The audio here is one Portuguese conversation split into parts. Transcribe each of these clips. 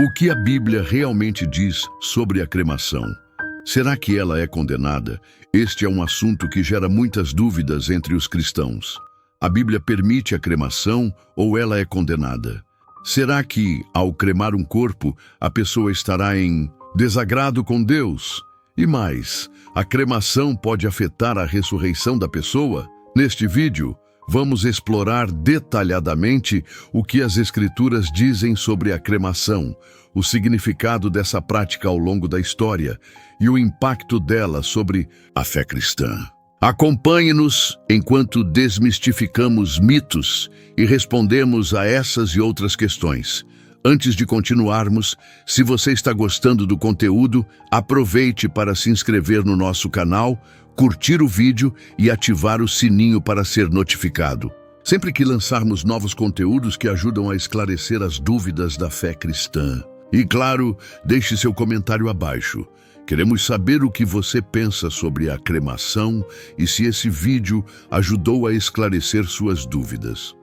O que a Bíblia realmente diz sobre a cremação? Será que ela é condenada? Este é um assunto que gera muitas dúvidas entre os cristãos. A Bíblia permite a cremação ou ela é condenada? Será que, ao cremar um corpo, a pessoa estará em desagrado com Deus? E mais, a cremação pode afetar a ressurreição da pessoa? Neste vídeo, vamos explorar detalhadamente o que as Escrituras dizem sobre a cremação, o significado dessa prática ao longo da história e o impacto dela sobre a fé cristã. Acompanhe-nos enquanto desmistificamos mitos e respondemos a essas e outras questões. Antes de continuarmos, se você está gostando do conteúdo, aproveite para se inscrever no nosso canal, curtir o vídeo e ativar o sininho para ser notificado. Sempre que lançarmos novos conteúdos que ajudam a esclarecer as dúvidas da fé cristã. E claro, deixe seu comentário abaixo. Queremos saber o que você pensa sobre a cremação e se esse vídeo ajudou a esclarecer suas dúvidas.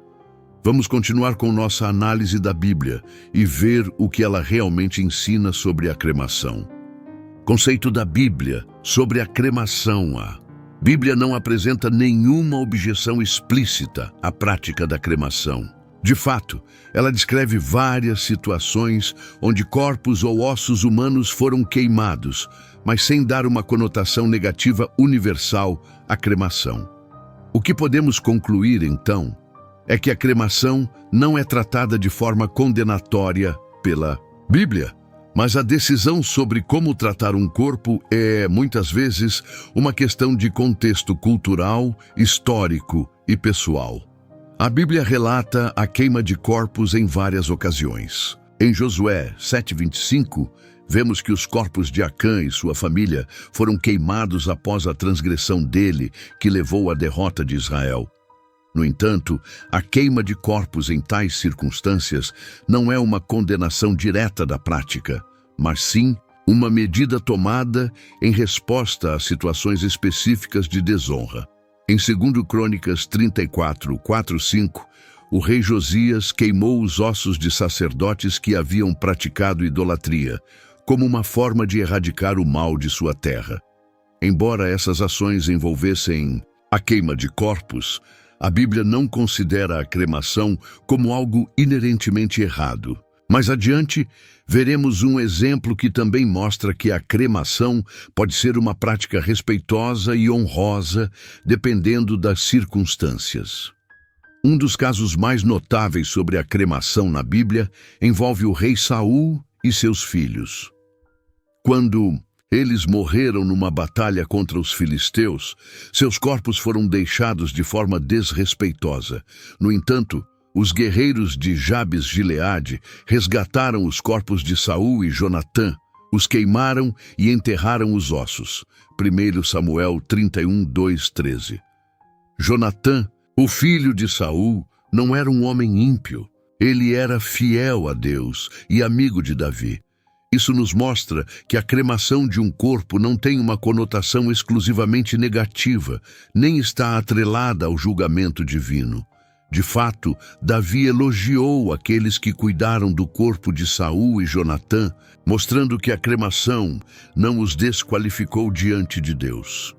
Vamos continuar com nossa análise da Bíblia e ver o que ela realmente ensina sobre a cremação. Conceito da Bíblia sobre a cremação. A Bíblia não apresenta nenhuma objeção explícita à prática da cremação. De fato, ela descreve várias situações onde corpos ou ossos humanos foram queimados, mas sem dar uma conotação negativa universal à cremação. O que podemos concluir, então, é que a cremação não é tratada de forma condenatória pela Bíblia, mas a decisão sobre como tratar um corpo é, muitas vezes, uma questão de contexto cultural, histórico e pessoal. A Bíblia relata a queima de corpos em várias ocasiões. Em Josué 7:25, vemos que os corpos de Acã e sua família foram queimados após a transgressão dele, que levou à derrota de Israel. No entanto, a queima de corpos em tais circunstâncias não é uma condenação direta da prática, mas sim uma medida tomada em resposta a situações específicas de desonra. Em 2 Crônicas 34, 4, 5, o rei Josias queimou os ossos de sacerdotes que haviam praticado idolatria, como uma forma de erradicar o mal de sua terra. Embora essas ações envolvessem a queima de corpos, a Bíblia não considera a cremação como algo inerentemente errado. Mais adiante, veremos um exemplo que também mostra que a cremação pode ser uma prática respeitosa e honrosa, dependendo das circunstâncias. Um dos casos mais notáveis sobre a cremação na Bíblia envolve o rei Saul e seus filhos. Quando eles morreram numa batalha contra os filisteus, seus corpos foram deixados de forma desrespeitosa. No entanto, os guerreiros de Jabes-Gileade resgataram os corpos de Saul e Jonatã, os queimaram e enterraram os ossos. 1 Samuel 31, 2, 13. Jonatã, o filho de Saul, não era um homem ímpio. Ele era fiel a Deus e amigo de Davi. Isso nos mostra que a cremação de um corpo não tem uma conotação exclusivamente negativa, nem está atrelada ao julgamento divino. De fato, Davi elogiou aqueles que cuidaram do corpo de Saul e Jonatã, mostrando que a cremação não os desqualificou diante de Deus.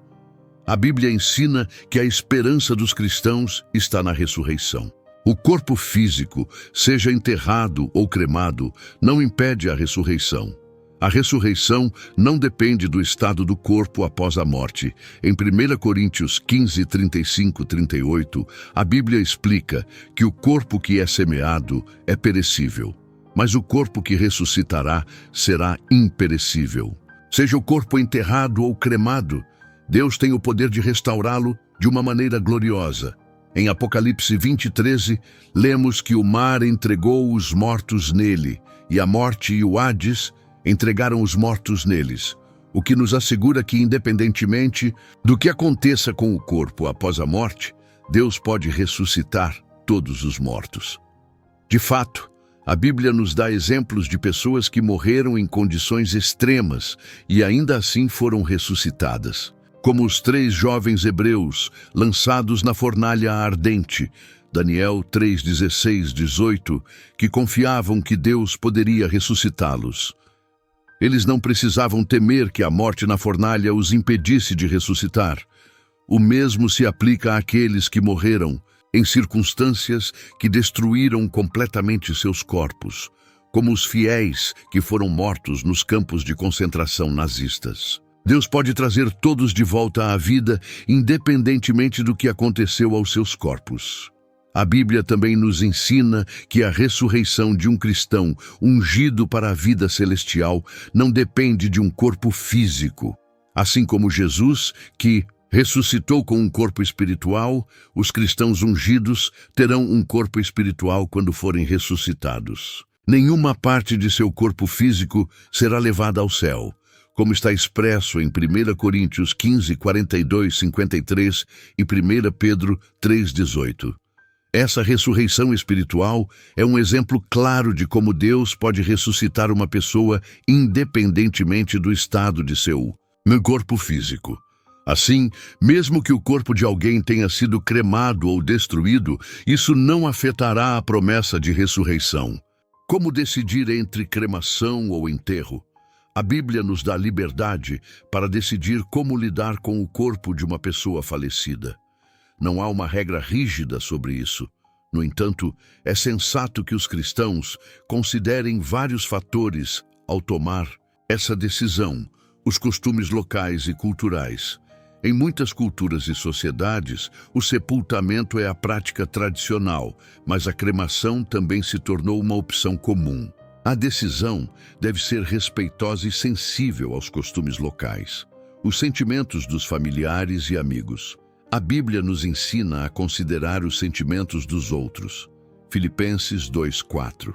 A Bíblia ensina que a esperança dos cristãos está na ressurreição. O corpo físico, seja enterrado ou cremado, não impede a ressurreição. A ressurreição não depende do estado do corpo após a morte. Em 1 Coríntios 15, 35, 38, a Bíblia explica que o corpo que é semeado é perecível, mas o corpo que ressuscitará será imperecível. Seja o corpo enterrado ou cremado, Deus tem o poder de restaurá-lo de uma maneira gloriosa. Em Apocalipse 20:13, lemos que o mar entregou os mortos nele, e a morte e o Hades entregaram os mortos neles, o que nos assegura que, independentemente do que aconteça com o corpo após a morte, Deus pode ressuscitar todos os mortos. De fato, a Bíblia nos dá exemplos de pessoas que morreram em condições extremas e ainda assim foram ressuscitadas, como os 3 jovens hebreus lançados na fornalha ardente, Daniel 3, 16, 18, que confiavam que Deus poderia ressuscitá-los. Eles não precisavam temer que a morte na fornalha os impedisse de ressuscitar. O mesmo se aplica àqueles que morreram em circunstâncias que destruíram completamente seus corpos, como os fiéis que foram mortos nos campos de concentração nazistas. Deus pode trazer todos de volta à vida, independentemente do que aconteceu aos seus corpos. A Bíblia também nos ensina que a ressurreição de um cristão ungido para a vida celestial não depende de um corpo físico. Assim como Jesus, que ressuscitou com um corpo espiritual, os cristãos ungidos terão um corpo espiritual quando forem ressuscitados. Nenhuma parte de seu corpo físico será levada ao céu, como está expresso em 1 Coríntios 15, 42, 53 e 1 Pedro 3, 18. Essa ressurreição espiritual é um exemplo claro de como Deus pode ressuscitar uma pessoa independentemente do estado de seu corpo físico. Assim, mesmo que o corpo de alguém tenha sido cremado ou destruído, isso não afetará a promessa de ressurreição. Como decidir entre cremação ou enterro? A Bíblia nos dá liberdade para decidir como lidar com o corpo de uma pessoa falecida. Não há uma regra rígida sobre isso. No entanto, é sensato que os cristãos considerem vários fatores ao tomar essa decisão, os costumes locais e culturais. Em muitas culturas e sociedades, o sepultamento é a prática tradicional, mas a cremação também se tornou uma opção comum. A decisão deve ser respeitosa e sensível aos costumes locais, os sentimentos dos familiares e amigos. A Bíblia nos ensina a considerar os sentimentos dos outros. Filipenses 2:4.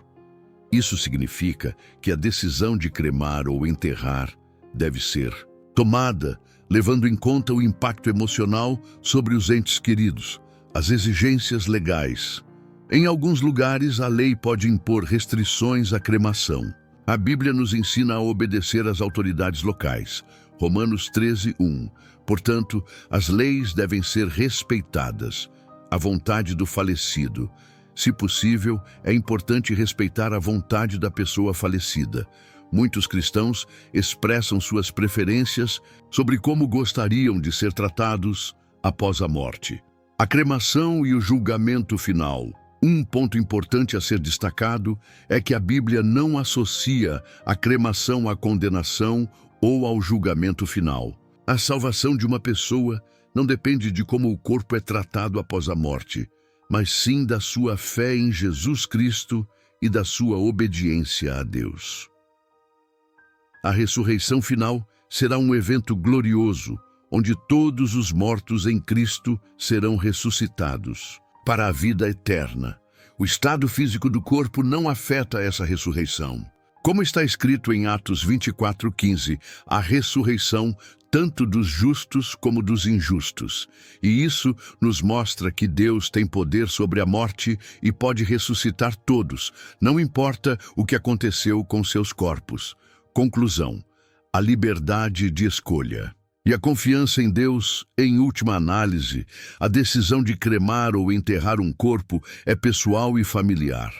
Isso significa que a decisão de cremar ou enterrar deve ser tomada levando em conta o impacto emocional sobre os entes queridos, as exigências legais. Em alguns lugares, a lei pode impor restrições à cremação. A Bíblia nos ensina a obedecer às autoridades locais. Romanos 13:1. Portanto, as leis devem ser respeitadas. A vontade do falecido. Se possível, é importante respeitar a vontade da pessoa falecida. Muitos cristãos expressam suas preferências sobre como gostariam de ser tratados após a morte. A cremação e o julgamento final. Um ponto importante a ser destacado é que a Bíblia não associa a cremação à condenação ou ao julgamento final. A salvação de uma pessoa não depende de como o corpo é tratado após a morte, mas sim da sua fé em Jesus Cristo e da sua obediência a Deus. A ressurreição final será um evento glorioso, onde todos os mortos em Cristo serão ressuscitados para a vida eterna. O estado físico do corpo não afeta essa ressurreição. Como está escrito em Atos 24:15, a ressurreição tanto dos justos como dos injustos. E isso nos mostra que Deus tem poder sobre a morte e pode ressuscitar todos, não importa o que aconteceu com seus corpos. Conclusão: a liberdade de escolha. E a confiança em Deus, em última análise, a decisão de cremar ou enterrar um corpo é pessoal e familiar.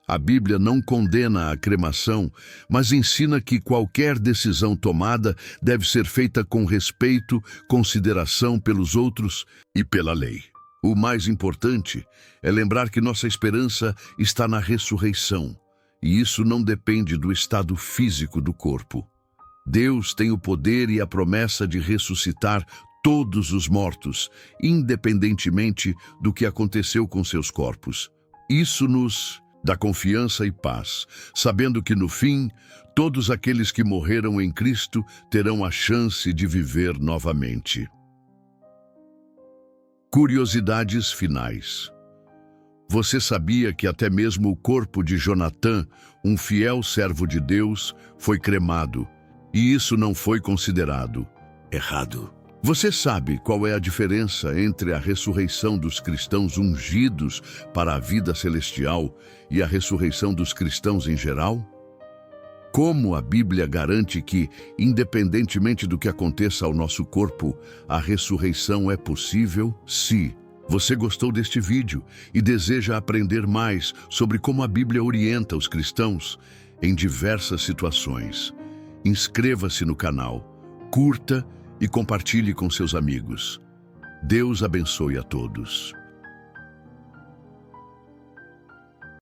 A Bíblia não condena a cremação, mas ensina que qualquer decisão tomada deve ser feita com respeito, consideração pelos outros e pela lei. O mais importante é lembrar que nossa esperança está na ressurreição, e isso não depende do estado físico do corpo. Deus tem o poder e a promessa de ressuscitar todos os mortos, independentemente do que aconteceu com seus corpos. Isso nos dá confiança e paz, sabendo que no fim, todos aqueles que morreram em Cristo terão a chance de viver novamente. Curiosidades finais. Você sabia que até mesmo o corpo de Jonatã, um fiel servo de Deus, foi cremado, e isso não foi considerado errado? Você sabe qual é a diferença entre a ressurreição dos cristãos ungidos para a vida celestial e a ressurreição dos cristãos em geral? Como a Bíblia garante que, independentemente do que aconteça ao nosso corpo, a ressurreição é possível se Você gostou deste vídeo e deseja aprender mais sobre como a Bíblia orienta os cristãos em diversas situações? Inscreva-se no canal, curta e compartilhe com seus amigos. Deus abençoe a todos.